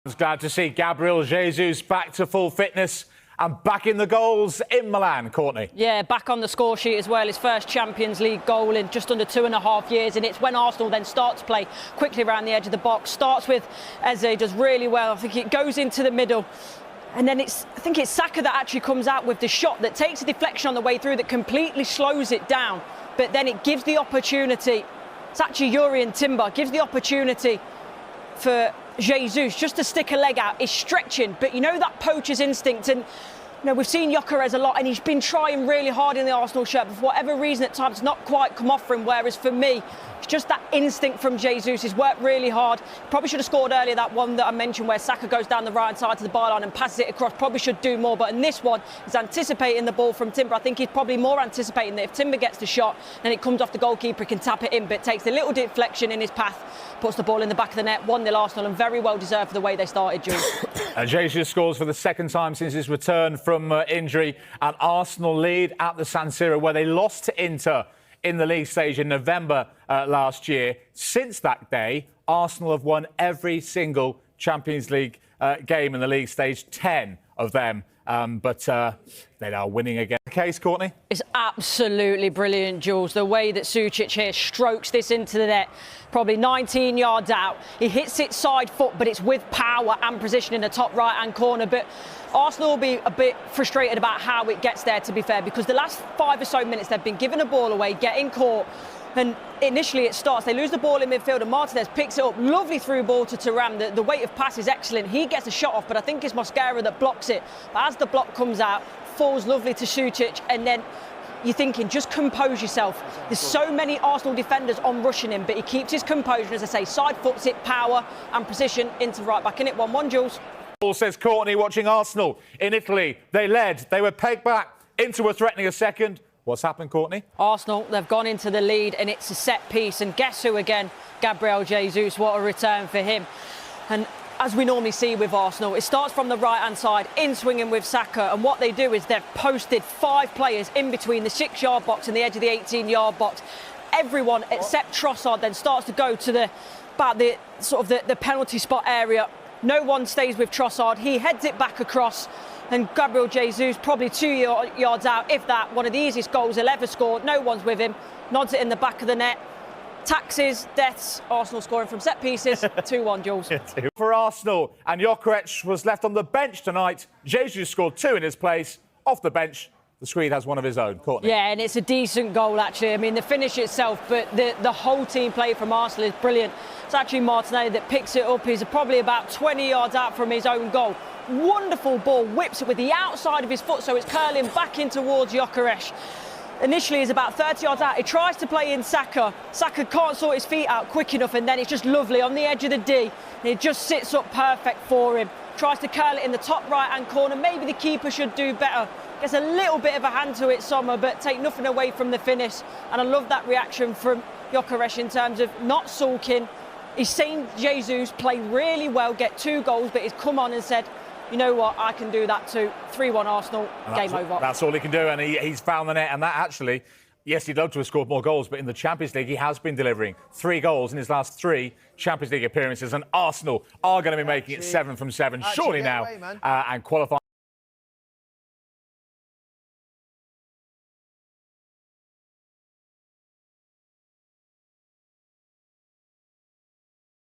I was glad to see Gabriel Jesus back to full fitness and back in the goals in Milan, Courtney. Yeah, back on the score sheet as well. His first Champions League goal in just under 2.5 years. And it's when Arsenal then start to play quickly around the edge of the box. Starts with Eze, does really well. I think it goes into the middle. And then I think it's Saka that actually comes out with the shot that takes a deflection on the way through that completely slows it down. But then it gives the opportunity. It's actually Yuri and Timber gives the opportunity for Jesus just to stick a leg out. Is stretching, but you know that poacher's instinct. And you know, we've seen Gyökeres a lot, and he's been trying really hard in the Arsenal shirt, but for whatever reason at times it's not quite come off for him. Whereas for me, it's just that instinct from Jesus. He's worked really hard. Probably should have scored earlier, that one that I mentioned where Saka goes down the right side to the byline and passes it across. Probably should do more, but in this one, he's anticipating the ball from Timber. I think he's probably more anticipating that if Timber gets the shot and it comes off the goalkeeper, he can tap it in, but takes a little deflection in his path, puts the ball in the back of the net. 1-0 Arsenal, and very well deserved for the way they started, Jules. Jesus scores for the second time since his return from injury, and Arsenal lead at the San Siro, where they lost to Inter in the league stage in November last year. Since that day, Arsenal have won every single Champions League game in the league stage, 10 of them. But they are winning again. The case, Courtney? It's absolutely brilliant, Jules. The way that Sucic here strokes this into the net, probably 19 yards out. He hits it side foot, but it's with power and precision in the top right-hand corner. But Arsenal will be a bit frustrated about how it gets there, to be fair, because the last 5 or so minutes they've been giving the ball away, getting caught. And initially it starts, they lose the ball in midfield and Martinez picks it up. Lovely through ball to Thuram. The weight of pass is excellent. He gets a shot off, but I think it's Mosquera that blocks it. But as the block comes out, falls lovely to Sucic, and then you're thinking, just compose yourself. There's so many Arsenal defenders on rushing him, but he keeps his composure. As I say, side foots it, power and precision into right back. In it 1-1, Jules. Paul says Courtney watching Arsenal in Italy. They led, they were pegged back into a threatening a second. What's happened, Courtney? Arsenal, they've gone into the lead, and it's a set piece. And guess who again? Gabriel Jesus. What a return for him. And as we normally see with Arsenal, it starts from the right-hand side, in swinging with Saka. And what they do is they've posted 5 players in between the 6-yard box and the edge of the 18-yard box. Everyone except Trossard then starts to go to the penalty spot area. No one stays with Trossard. He heads it back across. And Gabriel Jesus, probably 2 yards out, if that, one of the easiest goals he'll ever score. No one's with him. Nods it in the back of the net. Taxes, deaths, Arsenal scoring from set pieces. 2-1, Jules. For Arsenal, and Gyökeres was left on the bench tonight. Jesus scored 2 in his place. Off the bench, the Swede has one of his own. Courtney. Yeah, and it's a decent goal, actually. I mean, the finish itself, but the whole team play from Arsenal is brilliant. It's actually Martinez that picks it up. He's probably about 20 yards out from his own goal. Wonderful ball, whips it with the outside of his foot, so it's curling back in towards Gyökeres. Initially, he's about 30 yards out. He tries to play in Saka. Saka can't sort his feet out quick enough, and then it's just lovely on the edge of the D. And it just sits up perfect for him. Tries to curl it in the top right-hand corner. Maybe the keeper should do better. Gets a little bit of a hand to it, Sommer, but take nothing away from the finish. And I love that reaction from Gyökeres in terms of not sulking. He's seen Jesus play really well, get 2 goals, but he's come on and said, you know what, I can do that too. 3-1 Arsenal, game over. That's all he can do, and he's found the net. And that actually, yes, he'd love to have scored more goals, but in the Champions League, he has been delivering 3 goals in his last 3 Champions League appearances. And Arsenal are going to be making it 7 from 7, surely now, and qualifying.